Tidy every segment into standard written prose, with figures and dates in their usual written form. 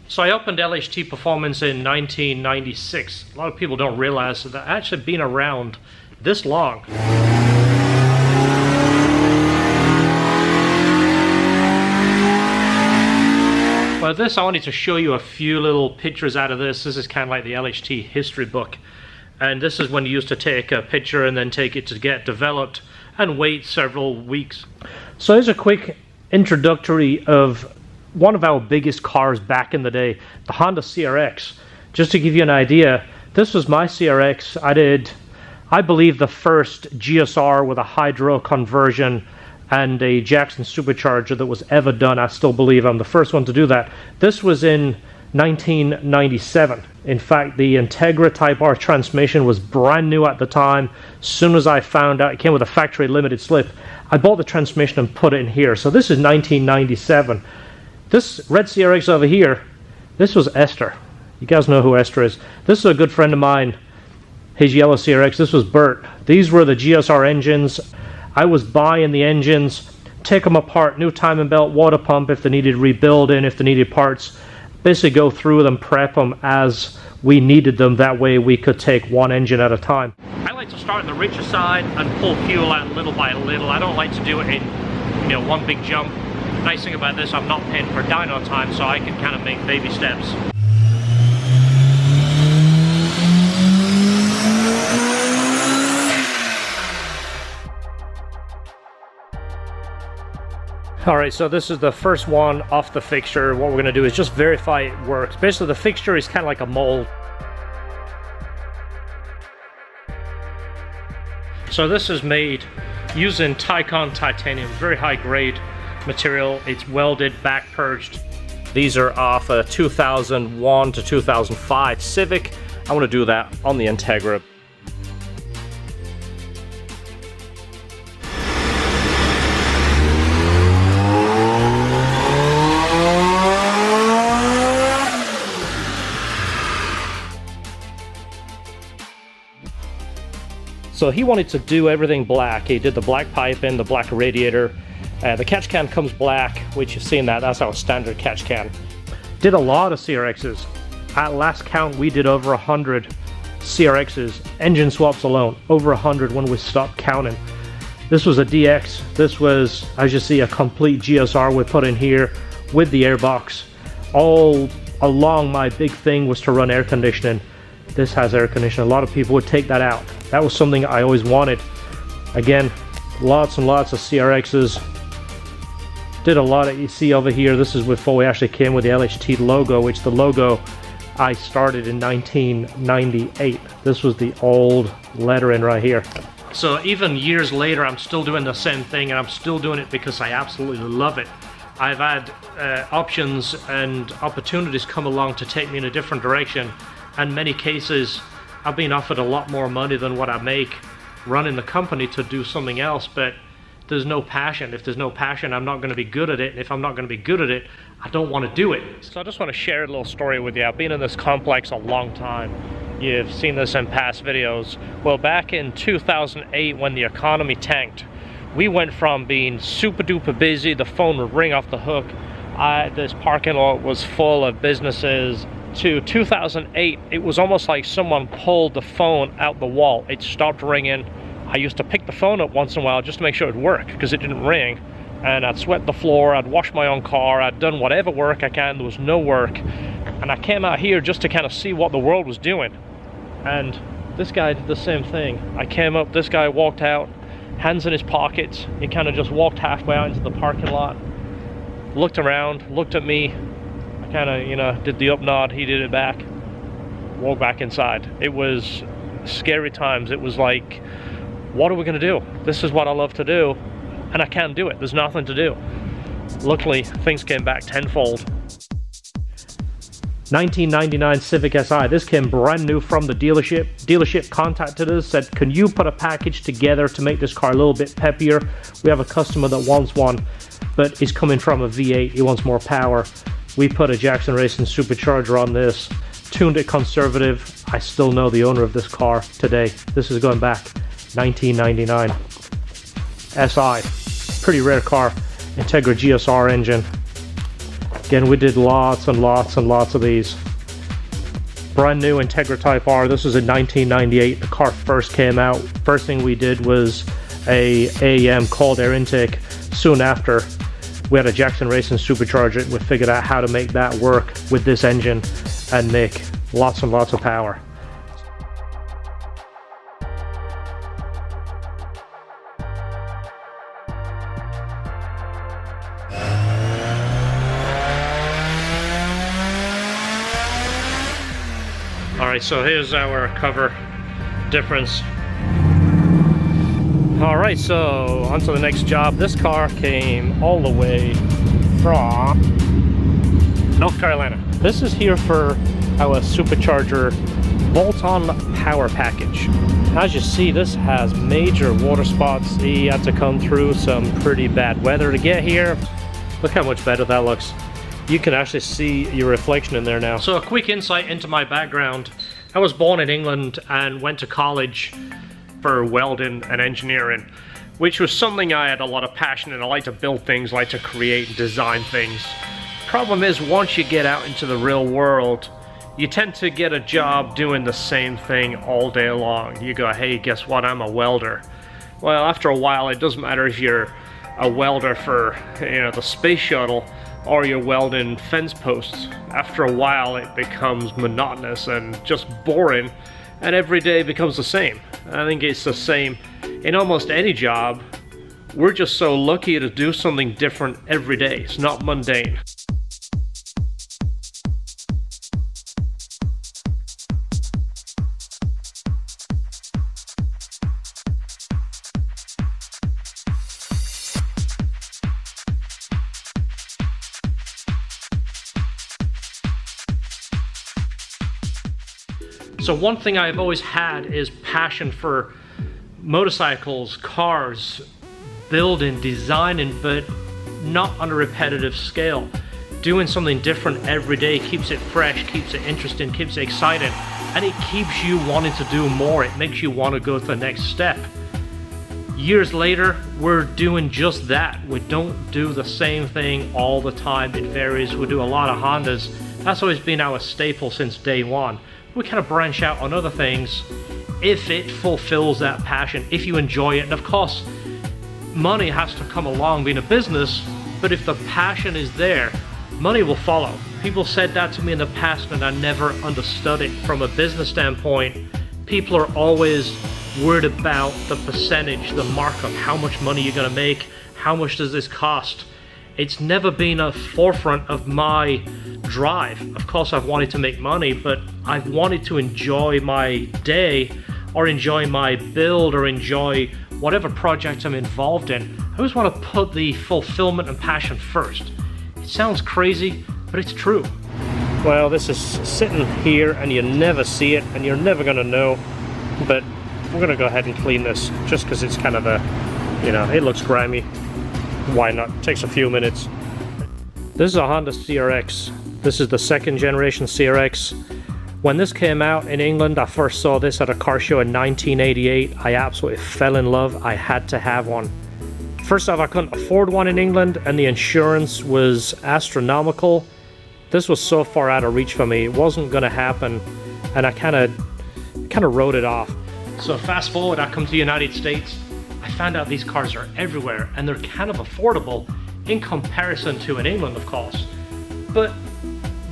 So I opened LHT Performance in 1996. A lot of people don't realize that they've actually been around this long. Well, this, I wanted to show you a few little pictures out of this. This is kind of like the LHT history book. And this is when you used to take a picture and then take it to get developed and wait several weeks. So here's a quick introductory of one of our biggest cars back in the day, the Honda CRX. Just to give you an idea, this was my CRX. I believe, the first GSR with a hydro conversion and a Jackson supercharger that was ever done. I still believe I'm the first one to do that. This was in 1997. In fact, the Integra Type R transmission was brand new at the time. As soon as I found out it came with a factory limited slip, I bought the transmission and put it in here. So this is 1997. This red CRX over here, this was Esther. You guys know who Esther is. This is a good friend of mine, his yellow CRX. This was Bert. These were the GSR engines. I was buying the engines, take them apart, new timing belt, water pump if they needed rebuilding, if they needed parts. Basically go through them, prep them as we needed them. That way we could take one engine at a time. I like to start on the richer side and pull fuel out little by little. I don't like to do it in, one big jump. Nice thing about this, I'm not paying for dyno time, so I can kind of make baby steps. Alright, so this is the first one off the fixture. What we're going to do is just verify it works. Basically, the fixture is kind of like a mold. So this is made using Tycon titanium, very high grade material. It's welded, back purged. These are off a 2001 to 2005 Civic. I want to do that on the Integra. So he wanted to do everything black. He did the black piping, the black radiator. The catch can comes black, which you've seen that's our standard catch can. Did a lot of CRXs. At last count, we did over 100 CRXs, engine swaps alone, over 100 when we stopped counting. This was a DX. This was, as you see, a complete GSR we put in here with the airbox. All along, my big thing was to run air conditioning. This has air conditioning. A lot of people would take that out. That was something I always wanted. Again, lots and lots of CRXs. Did a lot of, you see over here, this is before we actually came with the LHT logo, which the logo I started in 1998. This was the old lettering right here. So even years later, I'm still doing the same thing, and I'm still doing it because I absolutely love it. I've had options and opportunities come along to take me in a different direction. In many cases, I've been offered a lot more money than what I make running the company to do something else, but there's no passion. If there's no passion, I'm not going to be good at it. And if I'm not going to be good at it, I don't want to do it. So I just want to share a little story with you. I've been in this complex a long time. You've seen this in past videos. Well, back in 2008, when the economy tanked, we went from being super duper busy, the phone would ring off the hook, this parking lot was full of businesses, to 2008, it was almost like someone pulled the phone out the wall. It stopped ringing. I used to pick the phone up once in a while just to make sure it would work, because it didn't ring. And I'd swept the floor, I'd washed my own car, I'd done whatever work I can, there was no work. And I came out here just to kind of see what the world was doing. And this guy did the same thing. I came up, this guy walked out, hands in his pockets. He kind of just walked halfway out into the parking lot, looked around, looked at me, kind of, did the up nod, he did it back, walked back inside. It was scary times. It was like, what are we gonna do? This is what I love to do, and I can't do it. There's nothing to do. Luckily, things came back tenfold. 1999 Civic Si. This came brand new from the dealership. Dealership contacted us, said, can you put a package together to make this car a little bit peppier? We have a customer that wants one, but he's coming from a V8. He wants more power. We put a Jackson Racing supercharger on this, tuned it conservative. I still know the owner of this car today. This is going back 1999. SI, pretty rare car. Integra GSR engine. Again, we did lots and lots and lots of these. Brand new Integra Type R. This was in 1998. The car first came out. First thing we did was a AEM cold air intake. Soon after, we had a Jackson Racing supercharger. We figured out how to make that work with this engine and make lots and lots of power. Alright, so here's our cover difference. Alright, so on to the next job. This car came all the way from North Carolina. This is here for our supercharger bolt-on power package. As you see, this has major water spots. He had to come through some pretty bad weather to get here. Look how much better that looks. You can actually see your reflection in there now. So a quick insight into my background. I was born in England and went to college for welding and engineering, which was something I had a lot of passion in. I like to build things, like to create and design things. Problem is, once you get out into the real world, you tend to get a job doing the same thing all day long. You go, hey, guess what, I'm a welder. Well, after a while, it doesn't matter if you're a welder for, the space shuttle, or you're welding fence posts. After a while it becomes monotonous and just boring, and every day becomes the same. I think it's the same in almost any job. We're just so lucky to do something different every day. It's not mundane. So one thing I've always had is passion for motorcycles, cars, building, designing, but not on a repetitive scale. Doing something different every day keeps it fresh, keeps it interesting, keeps it exciting, and it keeps you wanting to do more. It makes you want to go to the next step. Years later, we're doing just that. We don't do the same thing all the time. It varies. We do a lot of Hondas. That's always been our staple since day one. We kind of branch out on other things if it fulfills that passion, if you enjoy it. And of course, money has to come along being a business, but if the passion is there, money will follow. People said that to me in the past and I never understood it. From a business standpoint, people are always worried about the percentage, the markup, how much money you're gonna make, how much does this cost. It's never been a forefront of my drive. Of course I've wanted to make money, but I've wanted to enjoy my day or enjoy my build or enjoy whatever project I'm involved in. I always want to put the fulfillment and passion first. It sounds crazy, but it's true. Well, this is sitting here and you never see it and you're never gonna know, but we're gonna go ahead and clean this just because it's kind of a, it looks grimy. Why not? It takes a few minutes. This is a Honda CRX. This is the second generation CRX. When this came out in England, I first saw this at a car show in 1988. I absolutely fell in love. I had to have one. First off, I couldn't afford one in England and the insurance was astronomical. This was so far out of reach for me. It wasn't gonna happen and I kind of wrote it off. So fast forward, I come to the United States. I found out these cars are everywhere and they're kind of affordable in comparison to in England, of course. But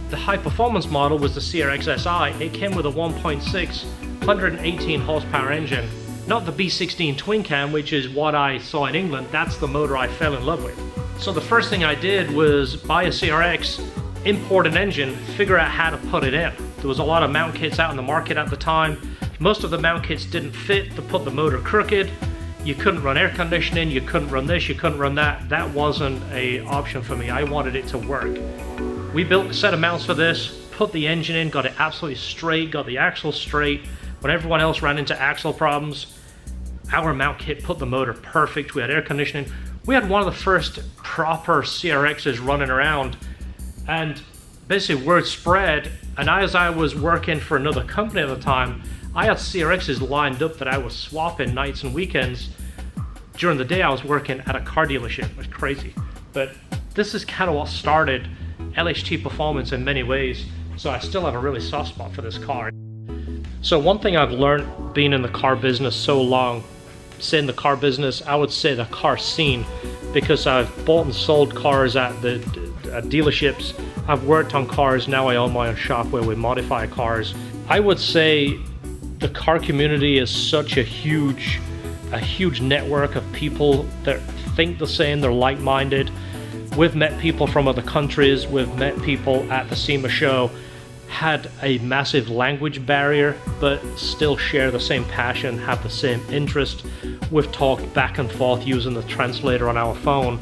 the high performance model was the CRX SI. It came with a 1.6 118 horsepower engine, not the B16 twin cam, which is what I saw in England. That's the motor I fell in love with. So the first thing I did was buy a CRX, import an engine, figure out how to put it in. There was a lot of mount kits out in the market at the time. Most of the mount kits didn't fit to put the motor crooked. You couldn't run air conditioning, you couldn't run this, you couldn't run that. That wasn't an option for me. I wanted it to work. We built a set of mounts for this, put the engine in, got it absolutely straight, got the axle straight. When everyone else ran into axle problems, our mount kit put the motor perfect. We had air conditioning. We had one of the first proper CRXs running around, and basically word spread, and as I was working for another company at the time, I had CRXs lined up that I was swapping nights and weekends. During the day I was working at a car dealership. It was crazy. But this is kind of what started LHT performance in many ways, so I still have a really soft spot for this car. So one thing I've learned being in the car business so long, say in the car business, I would say the car scene, because I've bought and sold cars at the dealerships, I've worked on cars, now I own my own shop where we modify cars. I would say the car community is such a huge network of people that think the same, they're like-minded. We've met people from other countries, we've met people at the SEMA show, had a massive language barrier, but still share the same passion, have the same interest. We've talked back and forth using the translator on our phone,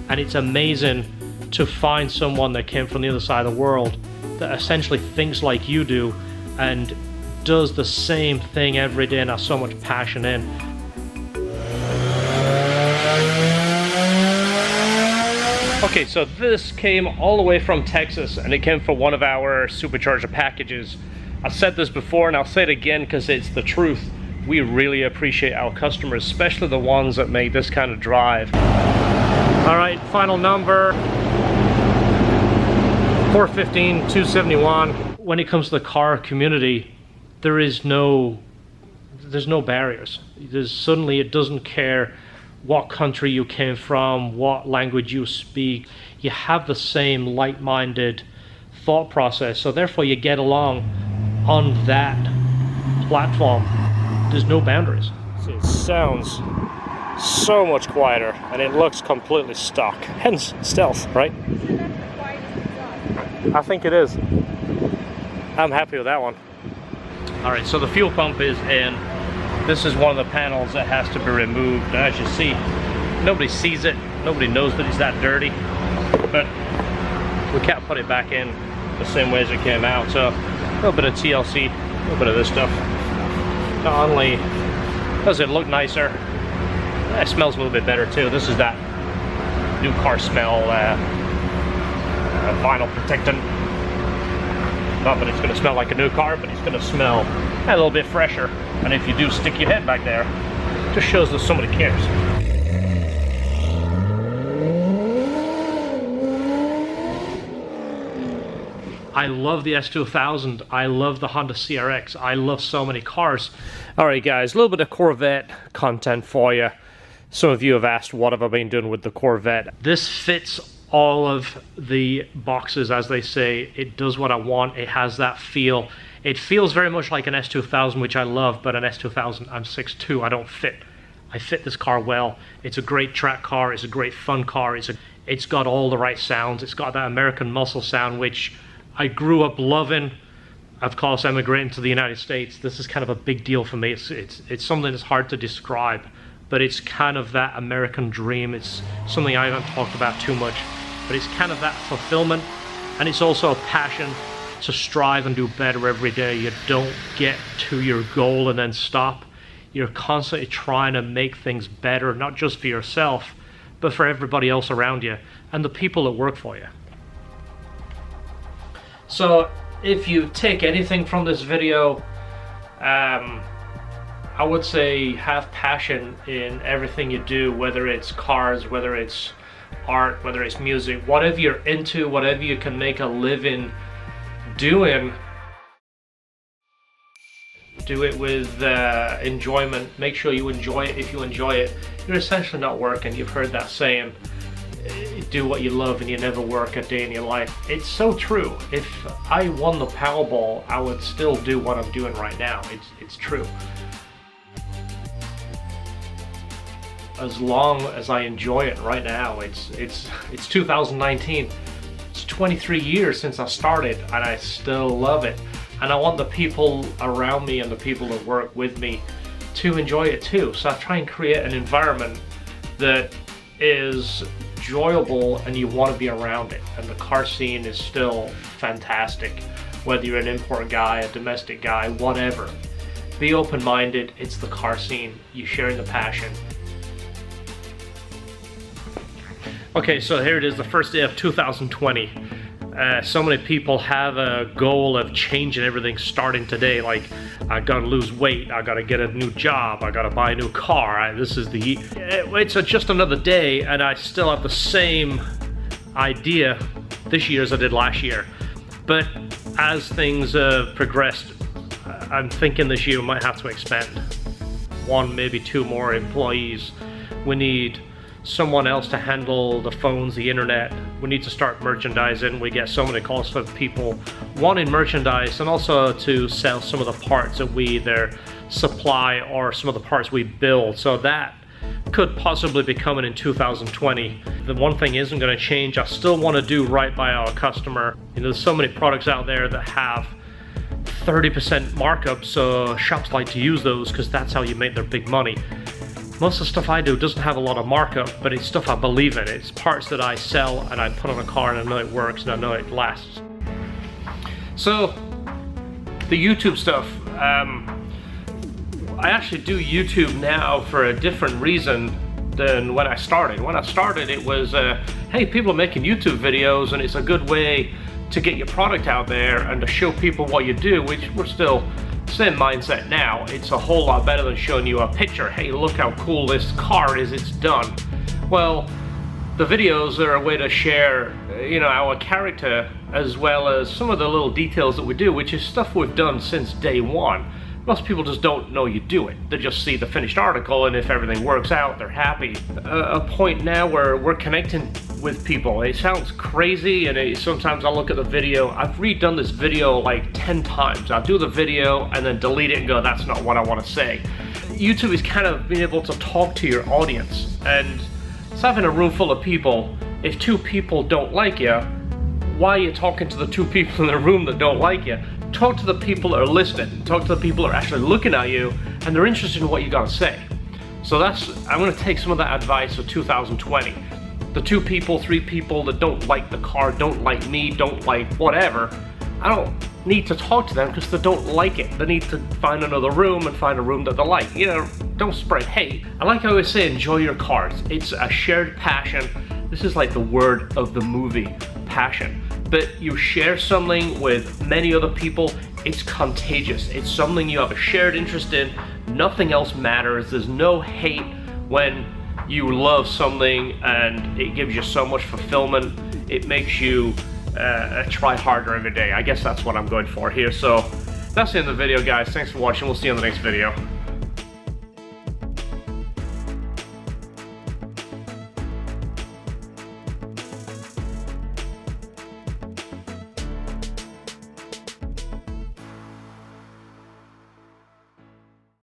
and it's amazing to find someone that came from the other side of the world that essentially thinks like you do and does the same thing every day and has so much passion in. Okay, so this came all the way from Texas, and it came for one of our supercharger packages. I've said this before and I'll say it again because it's the truth. We really appreciate our customers, especially the ones that make this kind of drive. All right, final number, 415 271. When it comes to the car community, there's no barriers. Suddenly it doesn't care what country you came from, what language you speak. You have the same like-minded thought process, so therefore you get along on that platform. There's no boundaries. It sounds so much quieter, and it looks completely stock, hence stealth, right? I think it is. I'm happy with that one. All right, so the fuel pump is in. This is one of the panels that has to be removed. As you see, nobody sees it, nobody knows that it's that dirty, but we can't put it back in the same way as it came out. So a little bit of TLC, a little bit of this stuff. Not only does it look nicer, it smells a little bit better too. This is that new car smell, vinyl protectant. Not that it's going to smell like a new car, but it's going to smell a little bit fresher. And if you do stick your head back there, it just shows that somebody cares. I love the S2000. I love the Honda CRX. I love so many cars. All right, guys, a little bit of Corvette content for you. Some of you have asked, what have I been doing with the Corvette? This fits all of the boxes, as they say. It does what I want. It has that feel. It feels very much like an S2000, which I love, but an S2000, I'm 6'2", I don't fit. I fit this car well. It's a great track car. It's a great fun car. It's got all the right sounds. It's got that American muscle sound, which I grew up loving. Of course, emigrating to the United States, this is kind of a big deal for me. It's something that's hard to describe, but it's kind of that American dream. It's something I haven't talked about too much, but it's kind of that fulfillment, and it's also a passion to strive and do better every day. You don't get to your goal and then stop. You're constantly trying to make things better, not just for yourself, but for everybody else around you and the people that work for you. So if you take anything from this video, I would say have passion in everything you do, whether it's cars, whether it's art, whether it's music, whatever you're into, whatever you can make a living doing, do it with enjoyment. Make sure you enjoy it. If you enjoy it, you're essentially not working. You've heard that saying, do what you love and you never work a day in your life. It's so true. If I won the Powerball, I would still do what I'm doing right now. It's true. As long as I enjoy it right now, it's 2019. It's 23 years since I started, and I still love it. And I want the people around me and the people that work with me to enjoy it too. So I try and create an environment that is enjoyable and you want to be around it. And the car scene is still fantastic. Whether you're an import guy, a domestic guy, whatever. Be open-minded. It's the car scene. You're sharing the passion. Okay, so here it is, the first day of 2020. So many people have a goal of changing everything starting today, like I gotta lose weight, I gotta get a new job, I gotta buy a new car. It's just another day, and I still have the same idea this year as I did last year. But as things progressed, I'm thinking this year we might have to expand. 1, maybe 2 more employees. We need someone else to handle the phones, the internet. We need to start merchandising. We get so many calls from people wanting merchandise, and also to sell some of the parts that we either supply or some of the parts we build. So that could possibly be coming in 2020. The one thing isn't going to change. I still want to do right by our customer. You know, there's so many products out there that have 30% markup, so shops like to use those because that's how you make their big money. Most of the stuff I do doesn't have a lot of markup, but it's stuff I believe in. It's parts that I sell and I put on a car and I know it works and I know it lasts. So, the YouTube stuff, I actually do YouTube now for a different reason than when I started. When I started, it was, hey, people are making YouTube videos and it's a good way to get your product out there and to show people what you do, which we're still same mindset now. It's a whole lot better than showing you a picture. Hey, look how cool this car is, it's done. Well, the videos are a way to share, you know, our character as well as some of the little details that we do, which is stuff we've done since day one. Most people just don't know you do it. They just see the finished article, and if everything works out, they're happy. A point now where we're connecting with people. It sounds crazy, and sometimes I'll look at the video. I've redone this video like 10 times. I'll do the video and then delete it and go, that's not what I want to say. YouTube is kind of being able to talk to your audience, and it's having a room full of people. If 2 people don't like you, why are you talking to the 2 people in the room that don't like you? Talk to the people that are listening. Talk to the people that are actually looking at you and they're interested in what you gotta say. So I'm gonna take some of that advice for 2020. The 2 people, 3 people that don't like the car, don't like me, don't like whatever, I don't need to talk to them because they don't like it. They need to find another room and find a room that they like. You know, don't spread hate. I like how I always say, enjoy your cars. It's a shared passion. This is like the word of the movie, passion. But you share something with many other people, it's contagious. It's something you have a shared interest in. Nothing else matters. There's no hate when you love something and it gives you so much fulfillment. It makes you try harder every day. I guess that's what I'm going for here. So that's the end of the video, guys. Thanks for watching. We'll see you in the next video.